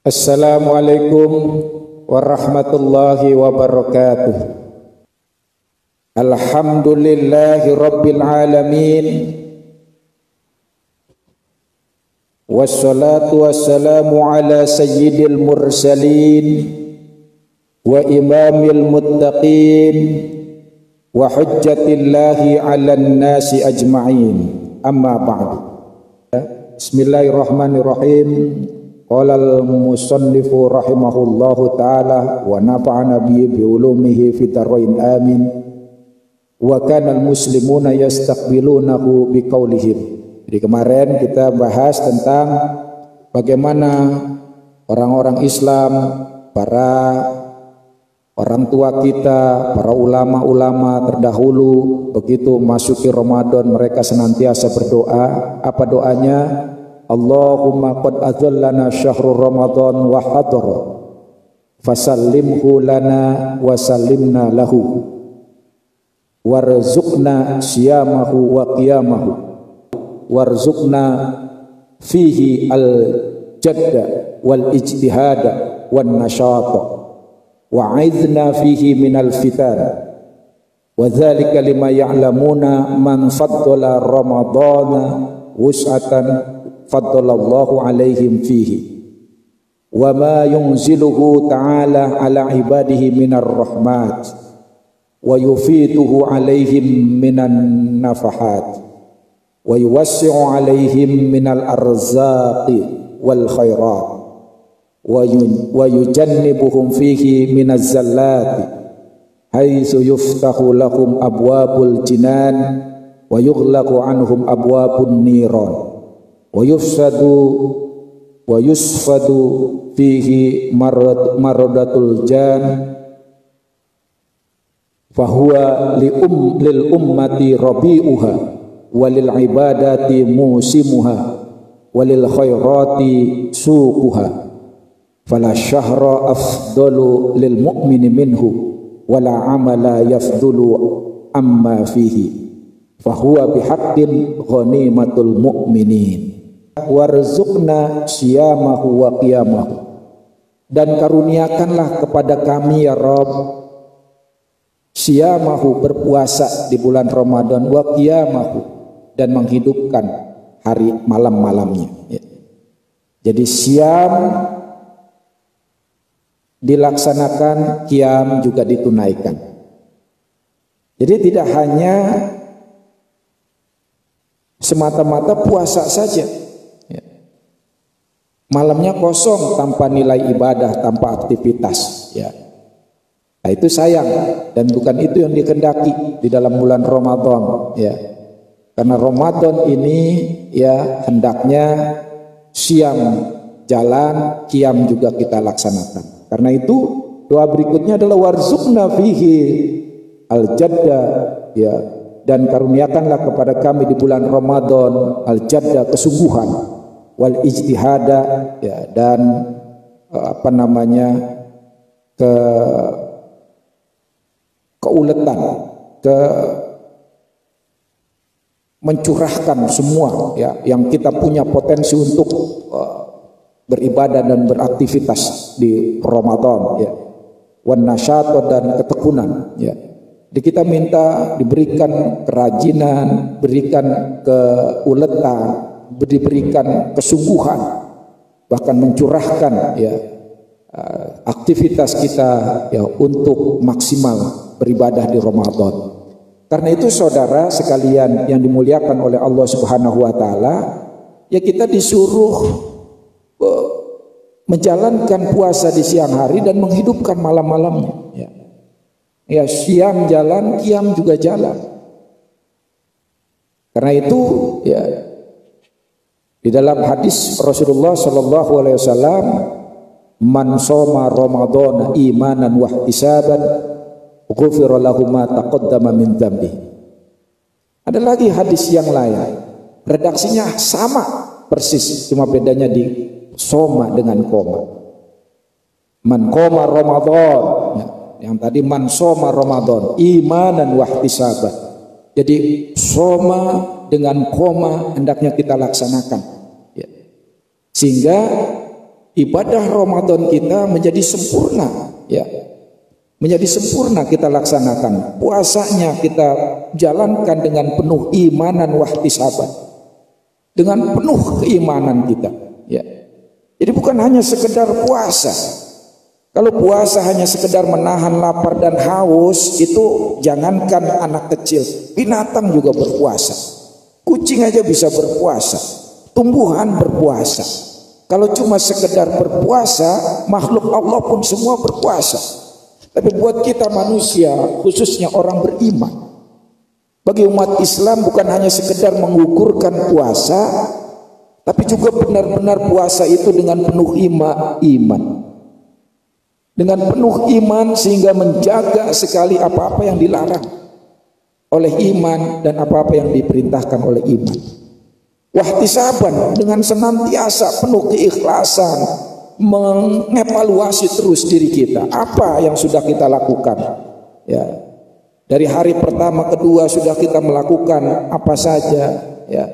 Assalamualaikum warahmatullahi wabarakatuh. Alhamdulillahi rabbil alamin. Wassalatu wassalamu ala sayyidil mursalin wa imamil muttaqin wa hujjatillahi ala nasi ajma'in. Amma ba'du. Bismillahirrahmanirrahim. Qala al-musannifu rahimahullahu ta'ala wa nafa'ana bihi biulumihi fid dharain amin. Wa kana al-muslimuna yastaqbilunahu biqaulihim. Jadi kemarin kita bahas tentang bagaimana orang-orang Islam, para orang tua kita, para ulama-ulama terdahulu, begitu masuki Ramadan mereka senantiasa berdoa. Apa doanya? Allahumma qad azallana syahrul Ramadan wa hadara fasallimhu lana wa sallimna lahu warzuqna siyamahu wa qiyamahu warzuqna fihi al-jadda wal ijtihada wan nashata wa'idna fihi minal fitan wa dhalika lima ya'lamuna man faddala ramadana wus'atan faddalallahu alaihim fihi wa ma yunziluhu ta'ala ala ibadihi minar rahmat wa yufiduhu alaihim minan nafahat wa yuwassi'u alaihim minal arzaqi wal khairat wa yujannibuhum fihi minaz zallati haitsu yuftahu lahum abwabul jinan wa yughlaqu anhum abwabun niran wa yusfadu fihi maradatul jan fahuwa lil ummati rabi'uha walil ibadati musimuha walil khairati suquha fala syahra afdalu lil mu'mini minhu wala amala yafdulu amma fihi fahuwa bihaqqin ghanimatul mu'minin warzuqna siyamahu wa qiyamahu, dan karuniakanlah kepada kami ya Rabb siyamahu, berpuasa di bulan Ramadan, wa qiyamahu, dan menghidupkan hari malam-malamnya ya. Jadi siam dilaksanakan, qiyam juga ditunaikan. Jadi tidak hanya semata-mata puasa saja ya. Malamnya kosong tanpa nilai ibadah, tanpa aktivitas ya. Nah, itu sayang, dan bukan itu yang dikehendaki di dalam bulan Ramadan ya. Karena Ramadan ini ya hendaknya siam jalan, qiyam juga kita laksanakan. Karena itu doa berikutnya adalah warzuqna fihi al-jadda ya, dan karuniakanlah kepada kami di bulan Ramadan al-jadda, kesungguhan, wal ijtihada ya, dan keuletan, mencurahkan semua ya yang kita punya potensi untuk beribadah dan beraktivitas di Ramadan ya, wan nasyata, dan ketekunan ya. Jadi kita minta diberikan kerajinan, berikan keuletan, diberikan kesungguhan, bahkan mencurahkan ya aktivitas kita ya untuk maksimal beribadah di Ramadan. Karena itu saudara sekalian yang dimuliakan oleh Allah Subhanahu wa taala, ya kita disuruh menjalankan puasa di siang hari dan menghidupkan malam-malamnya ya. Ya, siang jalan, qiyam juga jalan. Karena itu ya di dalam hadis Rasulullah sallallahu alaihi wasallam, man shoma ramadhana imanan wa ihtisaban ghufira lahu ma taqaddama min dzambi. Ada lagi hadis yang lain, redaksinya sama persis, cuma bedanya di soma dengan koma. Man qoma ramadhan ya. Yang tadi man soma Ramadan imanan wahtisaban. Jadi soma dengan koma hendaknya kita laksanakan ya. Sehingga ibadah Ramadan kita menjadi sempurna, ya. Menjadi sempurna kita laksanakan. Puasanya kita jalankan dengan penuh imanan wahtisaban. Dengan penuh keimanan kita, ya. Jadi bukan hanya sekedar puasa. Kalau puasa hanya sekedar menahan lapar dan haus, itu jangankan anak kecil, binatang juga berpuasa. Kucing aja bisa berpuasa, tumbuhan berpuasa. Kalau cuma sekedar berpuasa, makhluk Allah pun semua berpuasa. Tapi buat kita manusia, khususnya orang beriman, bagi umat Islam bukan hanya sekedar mengukurkan puasa, tapi juga benar-benar puasa itu dengan penuh iman. Dengan penuh iman sehingga menjaga sekali apa-apa yang dilarang oleh iman dan apa-apa yang diperintahkan oleh iman. Wahtisaban dengan senantiasa penuh keikhlasan mengevaluasi terus diri kita, apa yang sudah kita lakukan, ya. Dari hari pertama kedua sudah kita melakukan apa saja, ya.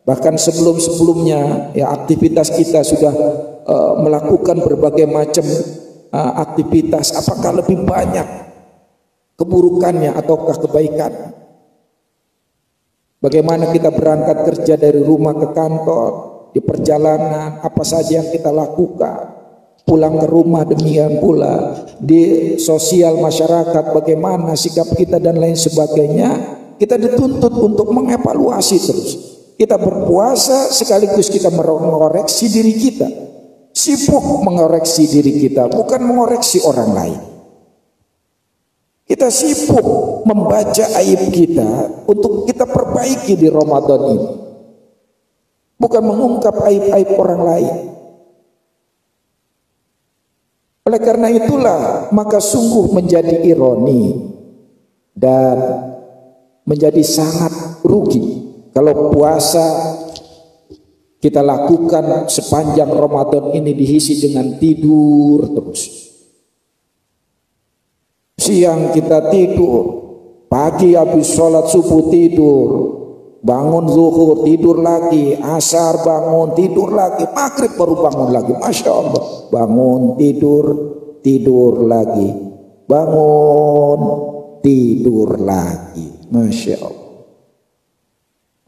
Bahkan sebelum-sebelumnya, ya, aktivitas kita sudah melakukan berbagai macam aktivitas, apakah lebih banyak keburukannya ataukah kebaikan? Bagaimana kita berangkat kerja dari rumah ke kantor, di perjalanan apa saja yang kita lakukan, pulang ke rumah demikian pula, di sosial masyarakat bagaimana sikap kita dan lain sebagainya. Kita dituntut untuk mengevaluasi terus. Kita berpuasa sekaligus kita mengoreksi diri kita, sibuk mengoreksi diri kita, bukan mengoreksi orang lain. Kita sibuk membaca aib kita untuk kita perbaiki di Ramadan ini, bukan mengungkap aib-aib orang lain. Oleh karena itulah maka sungguh menjadi ironi dan menjadi sangat rugi kalau puasa kita lakukan sepanjang Ramadan ini diisi dengan tidur terus. Siang kita tidur, pagi habis sholat subuh tidur, bangun zuhur tidur lagi, asar bangun tidur lagi, maghrib baru bangun lagi. Masya Allah, bangun tidur, tidur lagi, bangun tidur lagi. Masya Allah.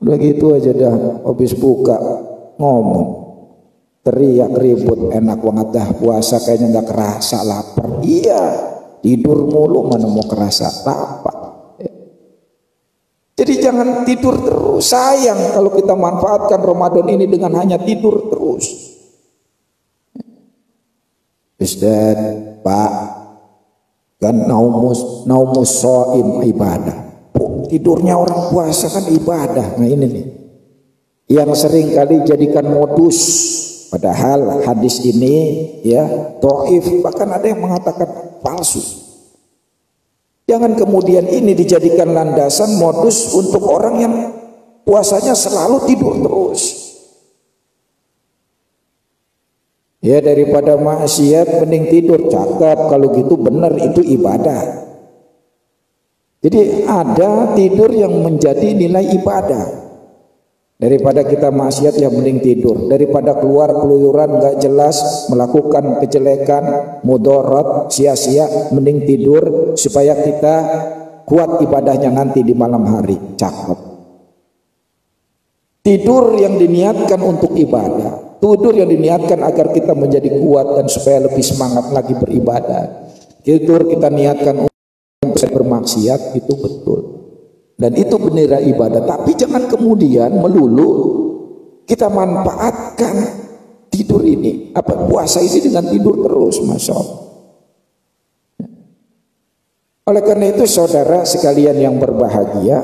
Udah gitu aja dah, habis buka ngomong, teriak ribut, enak banget dah puasa, kayaknya nggak kerasa lapar. Iya, tidur mulu mana mau kerasa lapar. Jadi jangan tidur terus. Sayang kalau kita manfaatkan Ramadan ini dengan hanya tidur terus. Ustaz, Pak, kan naumus shaim ibadah. Tidurnya orang puasa kan ibadah. Nah ini nih yang sering kali jadikan modus, padahal hadis ini ya dhaif, bahkan ada yang mengatakan palsu. Jangan kemudian ini dijadikan landasan modus untuk orang yang puasanya selalu tidur terus. Ya, daripada maksiat mending tidur. Cakep, kalau gitu benar, itu ibadah. Jadi ada tidur yang menjadi nilai ibadah. Daripada kita maksiat yang mending tidur. Daripada keluar keluyuran nggak jelas, melakukan kejelekan, mudarat, sia-sia, mending tidur supaya kita kuat ibadahnya nanti di malam hari. Cakep. Tidur yang diniatkan untuk ibadah, tidur yang diniatkan agar kita menjadi kuat dan supaya lebih semangat lagi beribadah. Tidur kita niatkan untuk bermaksiat, itu betul. Dan itu bendera ibadah. Tapi jangan kemudian melulu kita manfaatkan tidur ini, puasa ini dengan tidur terus, Masya Allah. Oleh karena itu saudara sekalian yang berbahagia,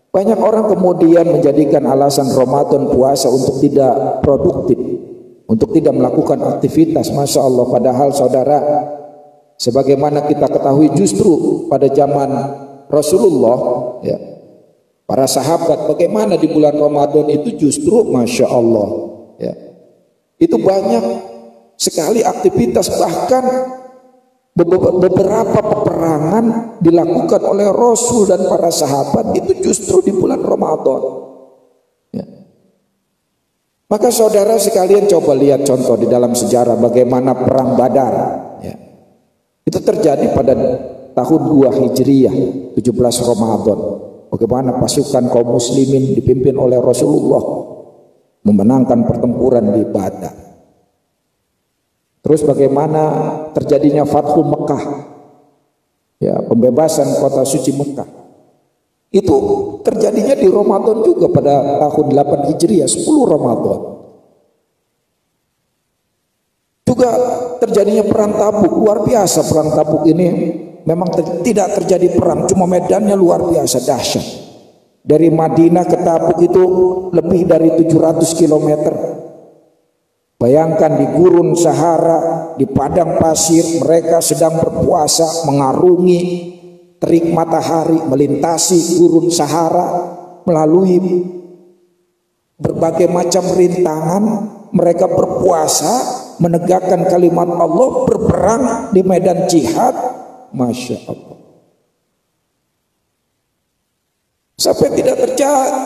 banyak orang kemudian menjadikan alasan Ramadan puasa untuk tidak produktif, untuk tidak melakukan aktivitas. Masya Allah, padahal saudara, sebagaimana kita ketahui justru pada zaman Rasulullah, ya, para sahabat, bagaimana di bulan Ramadan itu justru Masya Allah, ya, itu banyak sekali aktivitas, bahkan beberapa peperangan dilakukan oleh Rasul dan para sahabat itu justru di bulan Ramadan, ya. Maka saudara sekalian coba lihat contoh di dalam sejarah bagaimana perang Badar. Ya. Itu terjadi pada tahun 2 Hijriah, 17 Ramadan. Bagaimana pasukan kaum muslimin dipimpin oleh Rasulullah memenangkan pertempuran di Badar. Terus bagaimana terjadinya Fathu Mekah, ya, pembebasan kota suci Mekah. Itu terjadinya di Ramadan juga pada tahun 8 Hijriah, 10 Ramadan. Juga terjadinya perang Tabuk, luar biasa perang Tabuk ini. Memang tidak terjadi perang, cuma medannya luar biasa dahsyat. Dari Madinah ke Tabuk itu lebih dari 700 km. Bayangkan di gurun Sahara, di padang pasir, mereka sedang berpuasa mengarungi terik matahari, melintasi gurun Sahara, melalui berbagai macam rintangan. Mereka berpuasa, menegakkan kalimat Allah, berperang di medan jihad. Masya Allah. Sampai tidak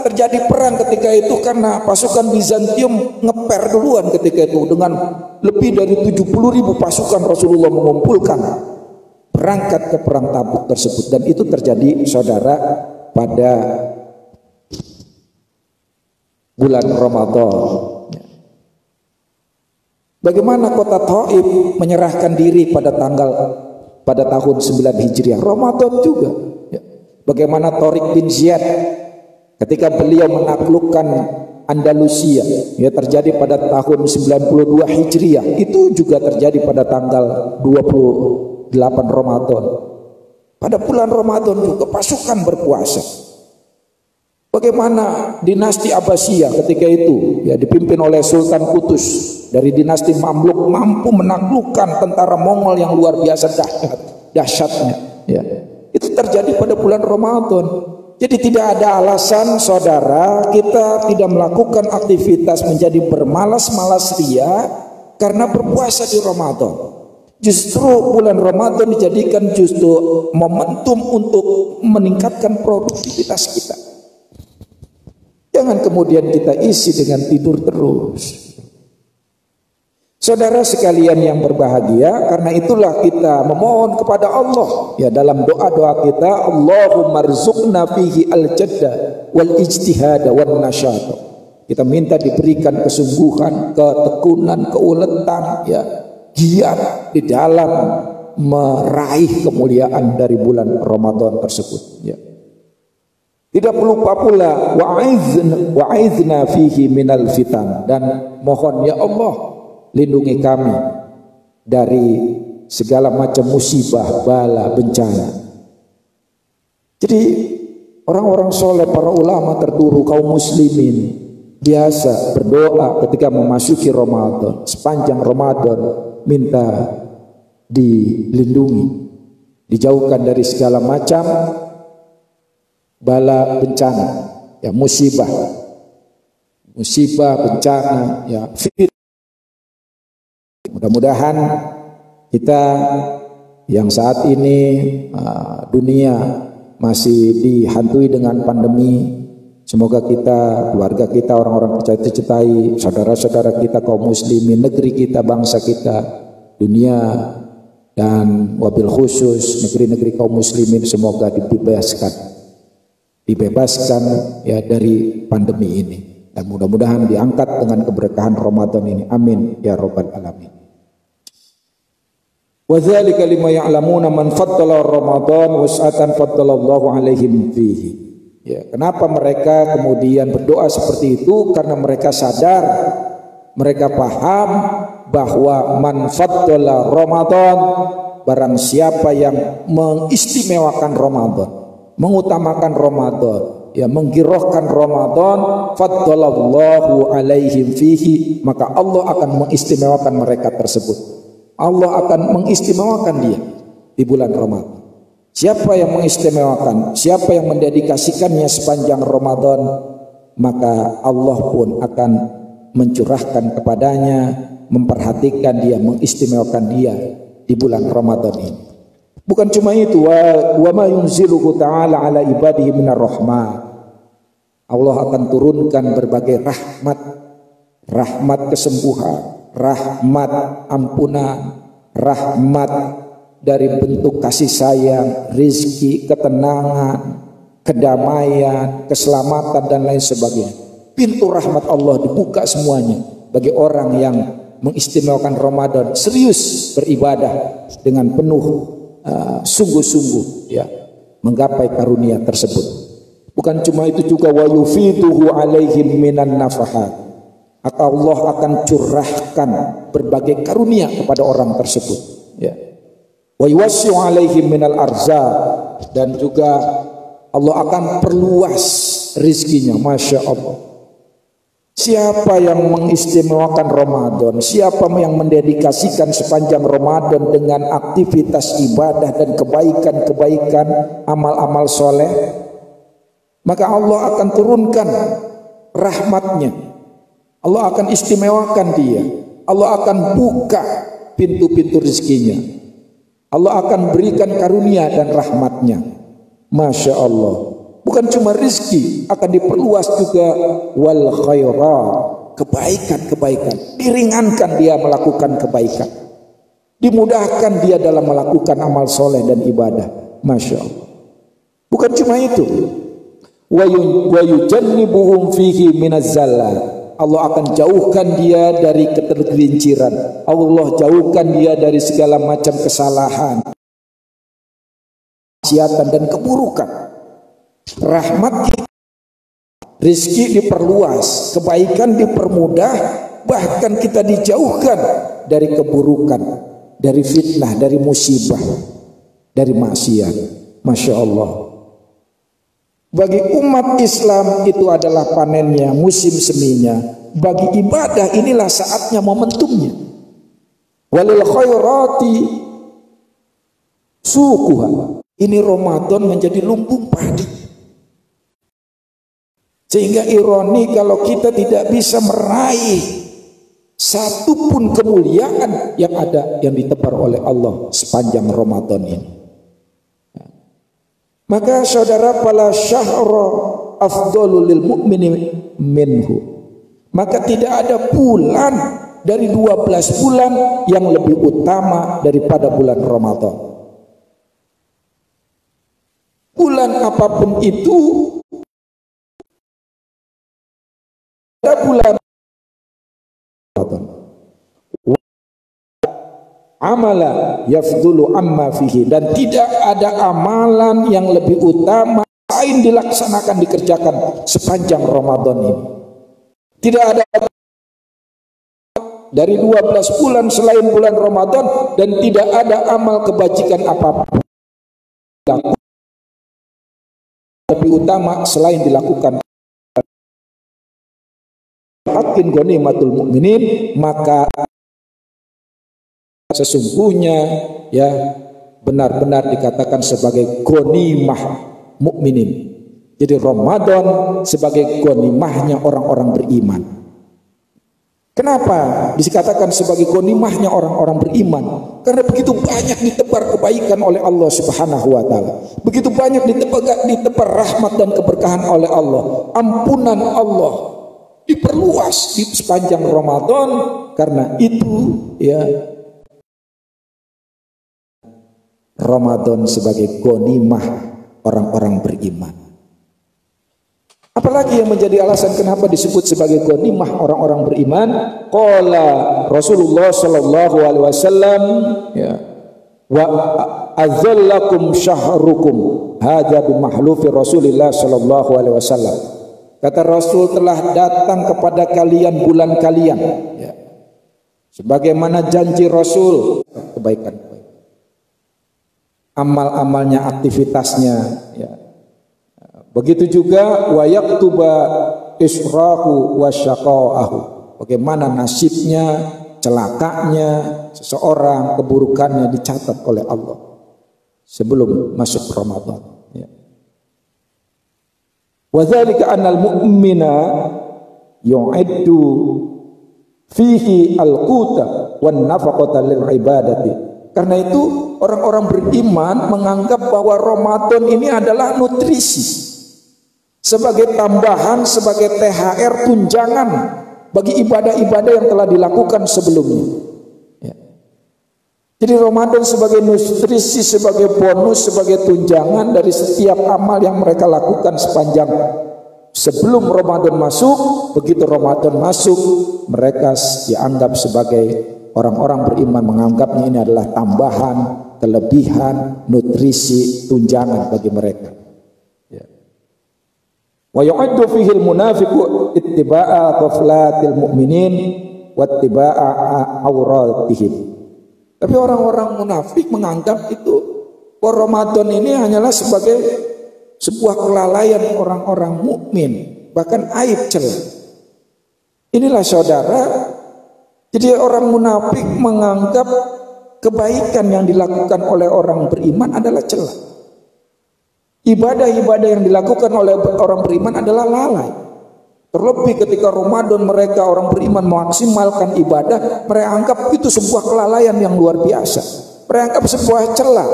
terjadi perang ketika itu karena pasukan Bizantium ngeper duluan ketika itu dengan lebih dari 70.000 pasukan Rasulullah mengumpulkan berangkat ke perang Tabuk tersebut. Dan itu terjadi saudara pada bulan Ramadan. Bagaimana kota Thaif menyerahkan diri pada tahun 9 Hijriah, Ramadan juga. Bagaimana Tariq bin Ziyad ketika beliau menaklukkan Andalusia, ya, terjadi pada tahun 92 Hijriah. Itu juga terjadi pada tanggal 28 Ramadan. Pada bulan Ramadan juga pasukan berpuasa. Bagaimana dinasti Abbasiyah ketika itu, ya, dipimpin oleh Sultan Qutus dari dinasti Mamluk, mampu menaklukkan tentara Mongol yang luar biasa dahsyatnya, ya. Itu terjadi pada bulan Ramadan. Jadi tidak ada alasan saudara kita tidak melakukan aktivitas menjadi bermalas-malas ria karena berpuasa di Ramadan. Justru bulan Ramadan dijadikan justru momentum untuk meningkatkan produktivitas kita. Jangan kemudian kita isi dengan tidur terus. Saudara sekalian yang berbahagia, karena itulah kita memohon kepada Allah, ya, dalam doa-doa kita, Allahumma rzuqna fihi al-jadda wal ijtihada wan nasyata. Kita minta diberikan kesungguhan, ketekunan, keuletan, ya, giat di dalam meraih kemuliaan dari bulan Ramadan tersebut, ya. Tidak lupa pula wa'izna fihi minal fitan, dan mohon ya Allah lindungi kami dari segala macam musibah, bala, bencana. Jadi orang-orang soleh, para ulama terduru, kaum muslimin biasa berdoa ketika memasuki Ramadan. Sepanjang Ramadan minta dilindungi, dijauhkan dari segala macam bala, bencana, ya, musibah, bencana, ya, fitnah. Mudah-mudahan kita yang saat ini dunia masih dihantui dengan pandemi, semoga kita, keluarga kita, orang-orang tercintai, saudara-saudara kita kaum muslimin, negeri kita, bangsa kita, dunia, dan wabil khusus negeri-negeri kaum muslimin semoga dibebaskan ya dari pandemi ini, dan mudah-mudahan diangkat dengan keberkahan Ramadan ini. Amin ya rabbal alamin. Wa dzalika lima ya'lamuna man faddala Ramadan was'atan faddalallahu alaihim fihi. Ya, kenapa mereka kemudian berdoa seperti itu? Karena mereka sadar, mereka paham bahwa man faddala Ramadan, barang siapa yang mengistimewakan Ramadan, mengutamakan Ramadan, ya, menggirohkan Ramadan, faddalallahu alaihim fihi, maka Allah akan mengistimewakan mereka tersebut. Allah akan mengistimewakan dia di bulan Ramadan. Siapa yang mengistimewakan, siapa yang mendedikasikannya sepanjang Ramadan, maka Allah pun akan mencurahkan kepadanya, memperhatikan dia, mengistimewakan dia di bulan Ramadan ini. Bukan cuma itu, wa ma yunziluhu ta'ala ala ibadihi minar rahmat. Allah akan turunkan berbagai rahmat rahmat kesembuhan, rahmat ampunan, rahmat dari bentuk kasih sayang, rizki, ketenangan, kedamaian, keselamatan dan lain sebagainya. Pintu rahmat Allah dibuka semuanya bagi orang yang mengistimewakan Ramadan, serius beribadah dengan penuh sungguh-sungguh ya menggapai karunia tersebut. Bukan cuma itu juga, wa yufiduhu alaihim minan nafahat, Allah akan curahkan berbagai karunia kepada orang tersebut ya. Wa yuwassi'u alaihim minal arzaq, dan juga Allah akan perluas rizkinya. Masya Allah. Siapa yang mengistimewakan Ramadan, siapa yang mendedikasikan sepanjang Ramadan dengan aktivitas ibadah dan kebaikan-kebaikan, amal-amal soleh, maka Allah akan turunkan rahmatnya. Allah akan istimewakan dia. Allah akan buka pintu-pintu rezekinya. Allah akan berikan karunia dan rahmatnya. Masya Allah. Bukan cuma rizki, akan diperluas juga wal khairat, kebaikan-kebaikan. Diringankan dia melakukan kebaikan, dimudahkan dia dalam melakukan amal soleh dan ibadah. Masya Allah. Bukan cuma itu, wa yujannibuhum fihi minaz zalal, Allah akan jauhkan dia dari ketergelinciran. Allah jauhkan dia dari segala macam kesalahan, maksiatan dan keburukan. Rahmat, rizki diperluas, kebaikan dipermudah, bahkan kita dijauhkan dari keburukan, dari fitnah, dari musibah, dari maksiat. Masya Allah. Bagi umat Islam itu adalah panennya, musim seminya. Bagi ibadah inilah saatnya, momentumnya. Walil khairati sukuha. Ini Ramadan menjadi lumbung padi. Sehingga ironi kalau kita tidak bisa meraih satupun kemuliaan yang ada, yang ditebar oleh Allah sepanjang Ramadan ini. Maka saudara, fala syahra afdhalu lil mu'mini minhu. Maka tidak ada bulan dari 12 bulan yang lebih utama daripada bulan Ramadan. Bulan apapun itu, ada bulan Ramadan. Amala yafdulu amma fihi, dan tidak ada amalan yang lebih utama selain dilaksanakan, dikerjakan sepanjang Ramadan ini. Tidak ada dari 12 bulan selain bulan Ramadan, dan tidak ada amal kebajikan apapun lebih utama selain dilakukan. Hakin ghanimatul mu'minin, maka sesungguhnya ya benar-benar dikatakan sebagai ghanimah mukminin. Jadi Ramadan sebagai ghanimahnya orang-orang beriman. Kenapa dikatakan sebagai ghanimahnya orang-orang beriman? Karena begitu banyak ditebar kebaikan oleh Allah Subhanahu wa taala. Begitu banyak ditebar rahmat dan keberkahan oleh Allah. Ampunan Allah diperluas di sepanjang Ramadan. Karena itu ya Ramadan sebagai ghanimah orang-orang beriman. Apalagi yang menjadi alasan kenapa disebut sebagai ghanimah orang-orang beriman? Qala Rasulullah sallallahu alaihi wasallam ya, wa azallakum syahrukum hadza bi mahlufi Rasulillah sallallahu alaihi wasallam. Kata Rasul, telah datang kepada kalian bulan kalian ya, sebagaimana janji Rasul, kebaikan, amal-amalnya, aktivitasnya ya. Begitu juga wa yaktuba israhu wa syaqaahu, bagaimana nasibnya, celakanya seseorang, keburukannya dicatat oleh Allah sebelum masuk Ramadan ya. Wa dzalika annal mu'mina yu'iddu fihi al-quta wan nafaqata lil ibadati. Karena itu orang-orang beriman menganggap bahwa Ramadan ini adalah nutrisi, sebagai tambahan, sebagai THR tunjangan bagi ibadah-ibadah yang telah dilakukan sebelumnya. Ya. Jadi Ramadan sebagai nutrisi, sebagai bonus, sebagai tunjangan dari setiap amal yang mereka lakukan sepanjang sebelum Ramadan masuk. Begitu Ramadan masuk, mereka dianggap sebagai orang-orang beriman, menganggapnya ini adalah tambahan, kelebihan, nutrisi, tunjangan bagi mereka. Wa yu'addu fihi al-munafiqu ittiba'a qaflatil mu'minin wa ittiba'a auratihim. Tapi orang-orang munafik menganggap itu bahwa Ramadan ini hanyalah sebagai sebuah kelalaian orang-orang mukmin, bahkan aib celah. Inilah saudara, jadi orang munafik menganggap kebaikan yang dilakukan oleh orang beriman adalah celah. Ibadah-ibadah yang dilakukan oleh orang beriman adalah lalai. Terlebih ketika Ramadan mereka orang beriman memaksimalkan ibadah, mereka anggap itu sebuah kelalaian yang luar biasa. Mereka anggap sebuah celah.